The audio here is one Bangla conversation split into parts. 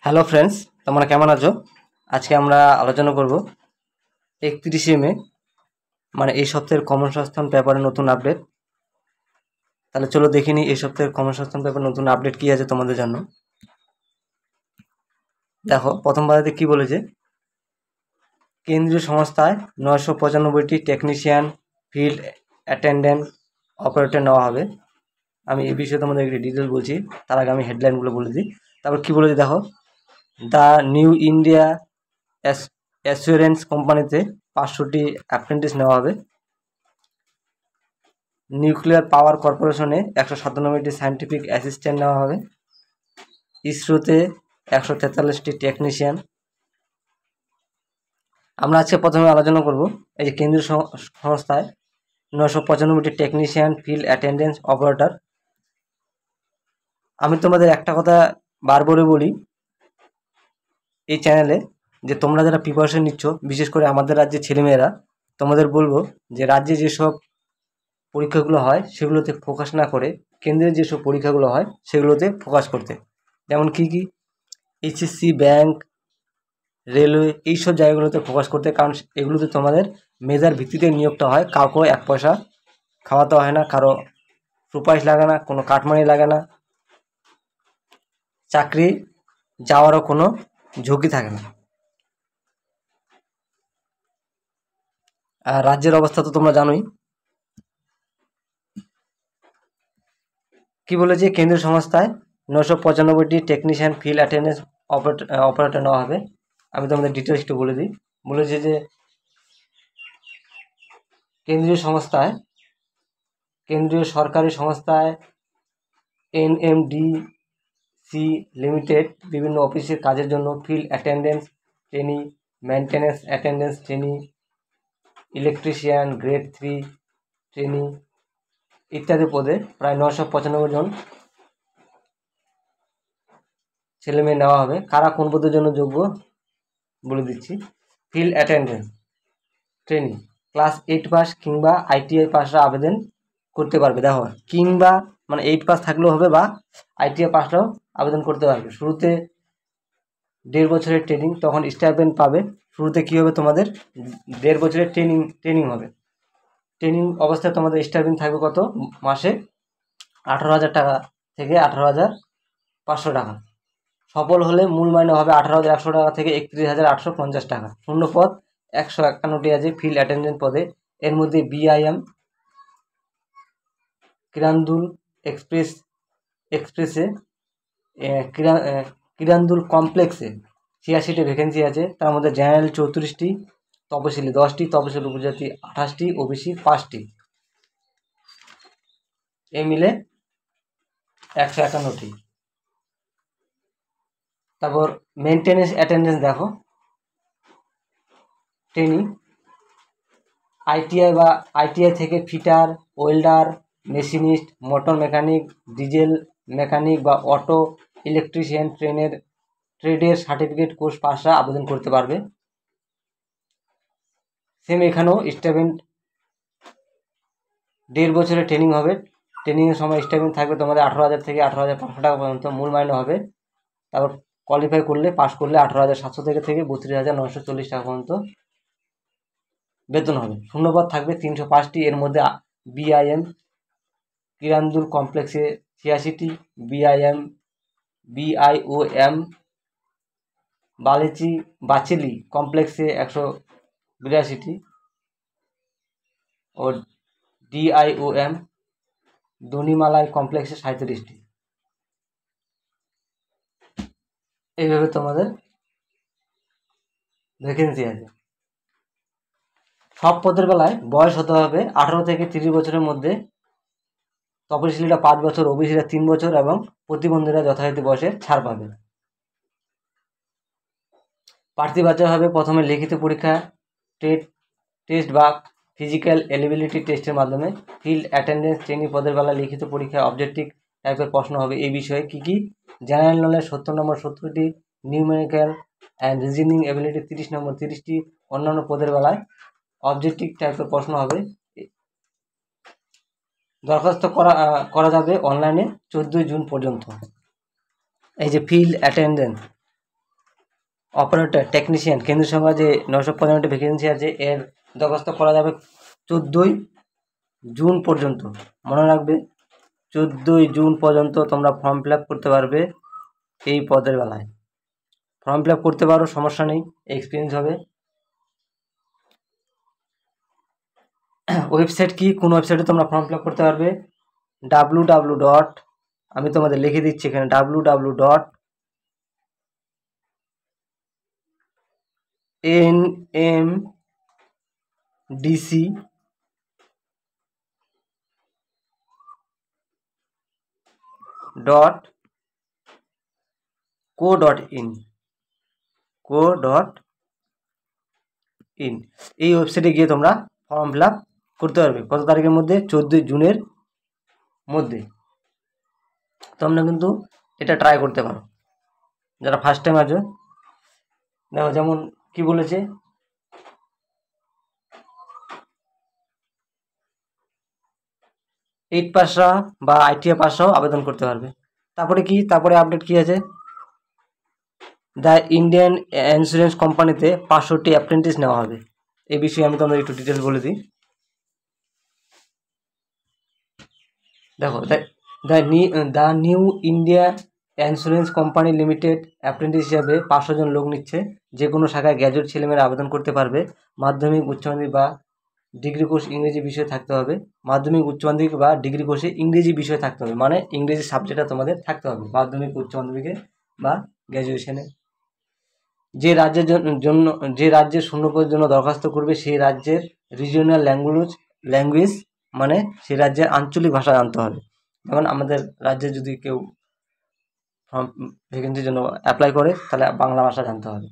হ্যালো ফ্রেন্ডস, তোমরা কেমন আছো? আজকে আমরা আলোচনা করব 31শে মে, মানে এই সপ্তাহের কর্মসংস্থান পেপারের নতুন আপডেট। তাহলে চলো দেখে নিই এই সপ্তাহের কর্মসংস্থান পেপার নতুন আপডেট কী আছে তোমাদের জন্য। দেখো, প্রথম পাতাতে কী বলেছে, কেন্দ্রীয় সংস্থায় 995টি টেকনিশিয়ান, ফিল্ড অ্যাটেন্ডেন্ট, অপারেটর নেওয়া হবে। আমি এই বিষয়ে তোমাদের একটি ডিটেলস বলছি, তার আগে আমি হেডলাইনগুলো বলে দিই। তারপর কী বলেছে দেখো, দ্য নিউ ইন্ডিয়া অ্যাসুরেন্স কোম্পানিতে 500টি অ্যাপ্রেন্টিস নেওয়া হবে। নিউক্লিয়ার পাওয়ার কর্পোরেশনে 197টি সায়েন্টিফিক অ্যাসিস্ট্যান্ট নেওয়া হবে। ইসরোতে 143টি টেকনিশিয়ান। আমরা আজকে প্রথমে আলোচনা করব এই যে কেন্দ্রীয় সংস্থায় 995টি টেকনিশিয়ান, ফিল্ড অ্যাটেন্ডেন্স, অপারেটর। আমি তোমাদের একটা কথা বারবারই বলি এই চ্যানেলে, যে তোমরা যারা প্রিপারেশন নিচ্ছ, বিশেষ করে আমাদের রাজ্যের ছেলেমেয়েরা, তোমাদের বলবো যে রাজ্যে যেসব পরীক্ষাগুলো হয় সেগুলোতে ফোকাস না করে কেন্দ্রের যেসব পরীক্ষাগুলো হয় সেগুলোতে ফোকাস করতে। যেমন কি এইচএসসি, ব্যাংক, রেলওয়ে, এইসব জায়গাগুলোতে ফোকাস করতে, কারণ এগুলোতে তোমাদের মেধার ভিত্তিতে নিয়োগটা হয়। কাউকে 1 পয়সা খাওয়াতে হয় না, কারো সুপারিশ লাগে না, কোনো কাটমানি লাগে না, চাকরি যাওয়ারও কোনো ঝুঁকি থাকে না। আর রাজ্যের অবস্থা তো তোমরা জানোই। কি বলেছে, কেন্দ্রীয় সংস্থায় 995টি টেকনিশিয়ান, ফিল্ড অ্যাটেন্ডেন্স, অপারেটর নেওয়া হবে। আমি তোমাদের ডিটেলস একটু বলে দিই। বলেছে যে কেন্দ্রীয় সরকারি সংস্থায় এনএমডিসি লিমিটেড বিভিন্ন অফিসের কাজের জন্য field attendance trainee, maintenance attendance trainee, electrician grade 3 trainee ইত্যাদি পদে প্রায় 995 জন ছেলেমেয়ে নেওয়া হবে। কারা কোন পদের জন্য যোগ্য বলে দিচ্ছি। Field attendance training class 8 pass কিংবা আইটিআই পাসরা আবেদন করতে পারবে। দেখো, কিংবা মানে 8 পাস থাকলেও হবে, বা আইটিআই পাসরাও আবেদন করতে পারবে। শুরুতে 1.5 বছরের ট্রেনিং, তখন স্টাইপেন্ড পাবে। শুরুতে কী হবে, তোমাদের 1.5 বছরের ট্রেনিং হবে। ট্রেনিং অবস্থায় তোমাদের স্টাইপেন্ড থাকবে কত, মাসে 18,000 টাকা থেকে 18,500 টাকা। সফল হলে মূল মাইনে হবে 18,100 টাকা থেকে 31,850 টাকা। শূন্যপদ 151টি আছে ফিল্ড অ্যাটেন্ডেন্ট পদে। এর মধ্যে বিআইএম, কিরান্দুল এক্সপ্রেসে, কিরান্দুল কমপ্লেক্সে 86টি ভ্যাকেন্সি আছে। তার মধ্যে জেনারেল 34টি, তপশিলি 10টি, তপশিলি উপজাতি 28টি, ওবিসি 5টি, এ মিলে 151টি। তারপর মেনটেন্যান্স অ্যাটেন্ডেন্স দেখো, ট্রেনিং আইটিআই থেকে fitter, welder, machinist, motor mechanic, diesel mechanic বা অটো ইলেকট্রিশিয়ান ট্রেডের সার্টিফিকেট কোর্স পাসরা আবেদন করতে পারবে। সেম এখানেও স্টাইপেন্ড 1.5 বছরের ট্রেনিং হবে। ট্রেনিংয়ের সময় স্টাইপেন্ড থাকবে তোমাদের 18,000 থেকে 18,500 টাকা পর্যন্ত, মূল মাইনে হবে। তারপর কোয়ালিফাই করলে, পাস করলে 18,700 থেকে 32,940 টাকা পর্যন্ত বেতন হবে। শূন্যপদ থাকবে 305টি। এর মধ্যে বিআইএম কিরান্দুল কমপ্লেক্সে 86টি, বিআইওএম বাচেলি কমপ্লেক্সে 182টি ও ডিআইওএম দনিমালাই কমপ্লেক্সে 37টি। এইভাবে তোমাদের ভ্যাকেন্সি আছে। সব পদের বেলায় বয়স হতে হবে 18 থেকে 30 বছরের মধ্যে। তপশিলিরা 5 বছর, ওবিসিরা 3 বছর এবং প্রতিবন্ধীরা যথারীতি বয়সে ছাড় পাবে। প্রার্থী বাছাই হবে প্রথমে লিখিত পরীক্ষা, টেস্ট বা ফিজিক্যাল এলিজিবিলিটি টেস্টের মাধ্যমে। ফিল্ড অ্যাটেন্ডেন্স ট্রেনিং পদের বেলায় লিখিত পরীক্ষায় অবজেক্টিভ টাইপের প্রশ্ন হবে। এই বিষয়ে কী জেনারেল নলেজ 70 নম্বর 70টি, নিউমেরিক্যাল অ্যান্ড রিজনিং এবিলিটি 30 নম্বর 30টি। অন্যান্য পদের বেলায় অবজেক্টিভ টাইপের প্রশ্ন হবে। দরখাস্ত করা যাবে অনলাইনে 14 জুন পর্যন্ত। এই যে ফিল্ড অ্যাটেন্ডেন্স অপারেটর, টেকনিশিয়ান, কেন্দ্রীয় সরকার যে 995টি ভ্যাকেন্সি আছে এর দরখাস্ত করা যাবে 14ই জুন পর্যন্ত। মনে রাখবে 14ই জুন পর্যন্ত তোমরা ফর্ম ফিল আপ করতে পারবে এই পদের বেলায়। ফর্ম ফিল আপ করতে পারো, সমস্যা নেই, এক্সপিরিয়েন্স হবে। ওয়েবসাইট কি, কোন ওয়েবসাইটে তোমরা ফর্ম ফিল আপ করতে পারবে? www. আমি তোমাদের লিখে দিচ্ছি এখানে www.nmdc.co.in এই ওয়েবসাইটে গিয়ে তোমরা ফর্ম ফিল আপ করতে পারবে। কত তারিখের মধ্যে? 14 জুনের মধ্যে। তোমরা কিন্তু এটা ট্রাই করতে পারো যারা ফার্স্ট টাইম আছো। দেখো যেমন কি বলেছে, 8 পাসরা বা ITI পাসরাও আবেদন করতে পারবে। তারপরে আপডেট কি আছে? দ্য ইন্ডিয়ান ইন্স্যুরেন্স কোম্পানিতে 500টি অ্যাপ্রেন্টিস নেওয়া হবে। এই বিষয়ে আমি তোমাদের একটু ডিটেলস বলে দিই। দেখো, the new India insurance company limited apprentice হিসাবে 500 জন লোক নিচ্ছে। যে কোনো শাখায় গ্র্যাজুয়েট ছেলেমেয়েরা আবেদন করতে পারবে। মাধ্যমিক, উচ্চ মাধ্যমিক বা ডিগ্রি কোর্স ইংরেজি বিষয় থাকতে হবে। মাধ্যমিক, উচ্চ মাধ্যমিক বা ডিগ্রি কোর্সে ইংরেজি বিষয় থাকতে হবে, মানে ইংরেজি সাবজেক্টটা তোমাদের থাকতে হবে মাধ্যমিক, উচ্চ মাধ্যমিকে বা গ্র্যাজুয়েশনে। যে রাজ্যের শূন্যপদের জন্য দরখাস্ত করবে সেই রাজ্যের রিজিওনাল ল্যাঙ্গুয়েজ মানে সেই রাজ্যের আঞ্চলিক ভাষা জানতে হবে। যেমন আমাদের রাজ্যে যদি কেউ ভ্যাকেন্সির জন্য অ্যাপ্লাই করে তাহলে বাংলা ভাষা জানতে হবে।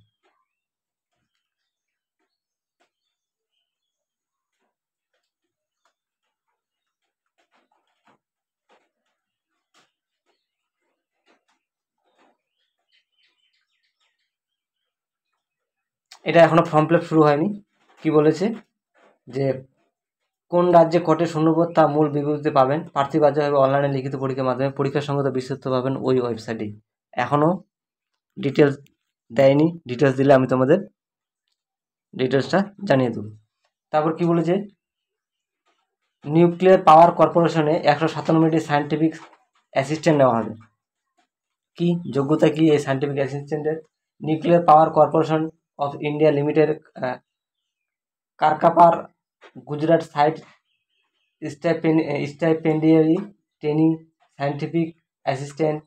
এটা এখনো ফর্ম ফিল আপ শুরু হয়নি। কি বলেছে যে কোন রাজ্যে কটে শূন্যপদ তা মূল বিবৃতি পাবেন। প্রার্থী বাহ্যভাবে অনলাইনে লিখিত পরীক্ষার মাধ্যমে পরীক্ষার সঙ্গত বিস্তৃত পাবেন ওই ওয়েবসাইটে। এখনও ডিটেলস দেয়নি, ডিটেলস দিলে আমি তোমাদের ডিটেলসটা জানিয়ে দেবো। তারপর কি বলেছে, নিউক্লিয়ার পাওয়ার কর্পোরেশনে 197টি সায়েন্টিফিক অ্যাসিস্ট্যান্ট নেওয়া হবে। কি যোগ্যতা কি এই সায়েন্টিফিক অ্যাসিস্ট্যান্টের? Nuclear power corporation of India limited, Kakrapar, Gujarat site stipendiary training scientific assistant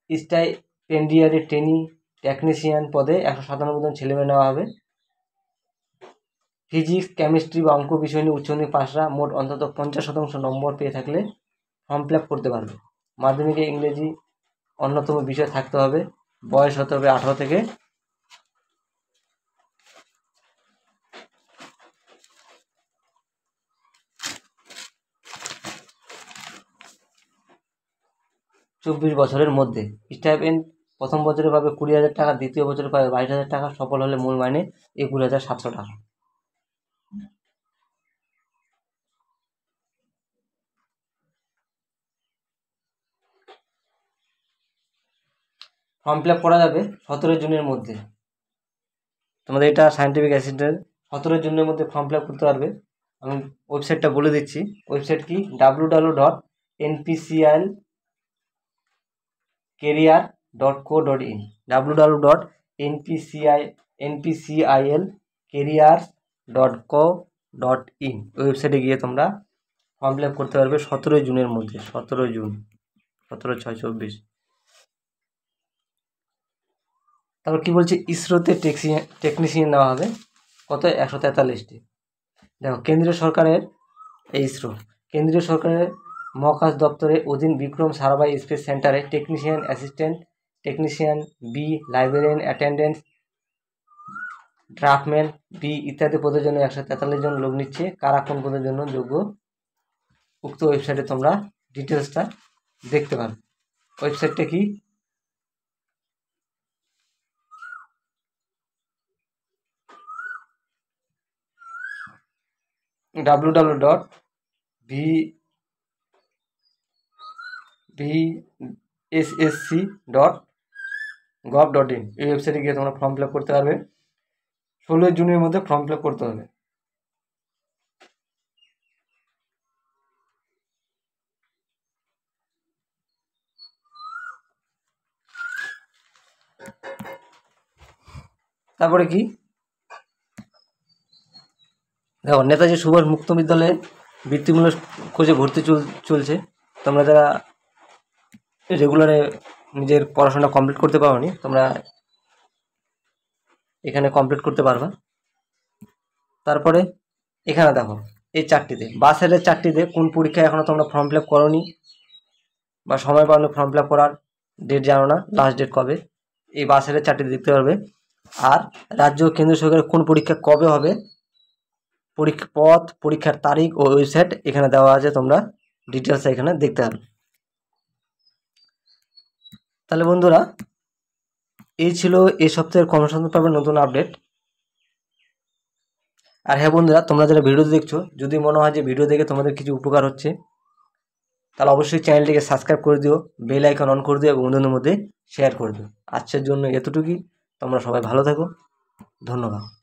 stipendiary training technician পদে 197 জন ছেলেমেয়ে নেওয়া হবে। ফিজিক্স, কেমিস্ট্রি বা অঙ্ক বিষয় নিয়ে উচ্চ মাধ্যমিক পাসরা মোট অন্তত 50% নম্বর পেয়ে থাকলে ফর্ম ফিল আপ করতে পারবে। মাধ্যমিকে ইংরেজি অন্যতম বিষয় থাকতে হবে। বয়স হতে হবে 18 থেকে 24 বছরের মধ্যে। স্টাইপেন্ড প্রথম বছরে পাবে 20,000 টাকা, দ্বিতীয় বছরে পাবে 22,000 টাকা, সফল হলে মূল মাইনে 21,700 টাকা। ফর্ম ফিল আপ করা যাবে 17 জুনের মধ্যে। তোমাদের এটা সায়েন্টিফিক অ্যাসিস্ট্যান্ট 17 জুনের মধ্যে ফর্ম ফিল আপ করতে পারবে। আমি ওয়েবসাইটটা বলে দিচ্ছি। ওয়েবসাইট কি? www.npcilcareer.co.in www.npcilcareers.co.in ওয়েবসাইটে গিয়ে তোমরা ফর্ম ফিল আপ করতে পারবে 17 জুনের মধ্যে। 17 জুন, 17/6/24। তারপর কি বলছে, ইসরোতে টেকনিশিয়ান নেওয়া হবে। কত? 143টি। দেখো, কেন্দ্রীয় সরকারের ইসরো কেন্দ্রীয় সরকারের মহাকাশ দপ্তরের অধীন বিক্রম সারাভাই স্পেস সেন্টারে technician, assistant technician B, librarian attendant, draughtsman B ইত্যাদি পদের জন্য 143 জন লোক নিচ্ছে। কারা কোন পদের জন্য যোগ্য উক্ত ওয়েবসাইটে তোমরা ডিটেলসটা দেখতে পারো। ওয়েবসাইটটা কি? www.vssc.gov. gov.in এই ওয়েবসাইটে গিয়ে তোমরা ফর্ম ফিল আপ করতে পারবে। 16 জুনের মধ্যে ফর্ম ফিল আপ করতে হবে। তারপরে কি দেখো, নেতাজি সুভাষ মুক্ত বিদ্যালয়ে বৃত্তিমূলক কোর্সে ভর্তি চলছে। তোমরা যারা রেগুলারে নিজের পড়াশোনা কমপ্লিট করতে পারোনি, তোমরা এখানে কমপ্লিট করতে পারবা। তারপরে এখানে দেখো এই চারটিতে বাসের চারটিতে কোন পরীক্ষায় এখনো তোমরা ফর্ম ফিল আপ করোনি বা সময় পাওনি ফর্ম ফিল আপ করার, ডেট জানো না, লাস্ট ডেট কবে, এই বাসের চারটিতে দেখতে পারবে। আর রাজ্য ও কেন্দ্র সরকারের কোন পরীক্ষা কবে হবে, পরীক্ষা পথ, পরীক্ষার তারিখ ও ওয়েবসাইট এখানে দেওয়া আছে, তোমরা ডিটেলস এখানে দেখতে পারবে। তাহলে বন্ধুরা, এই ছিল এই সপ্তাহের কর্মসংস্থান পাবে নতুন আপডেট। আর হ্যাঁ বন্ধুরা, তোমরা যারা ভিডিও দেখছো, যদি মনে হয় যে ভিডিও দেখে তোমাদের কিছু উপকার হচ্ছে, তাহলে অবশ্যই চ্যানেলটিকে সাবস্ক্রাইব করে দিও, বেল আইকন অন করে দিও এবং বন্ধুদের মধ্যে শেয়ার করে দিও। আজকের জন্য এতটুকুই। তোমরা সবাই ভালো থাকো, ধন্যবাদ।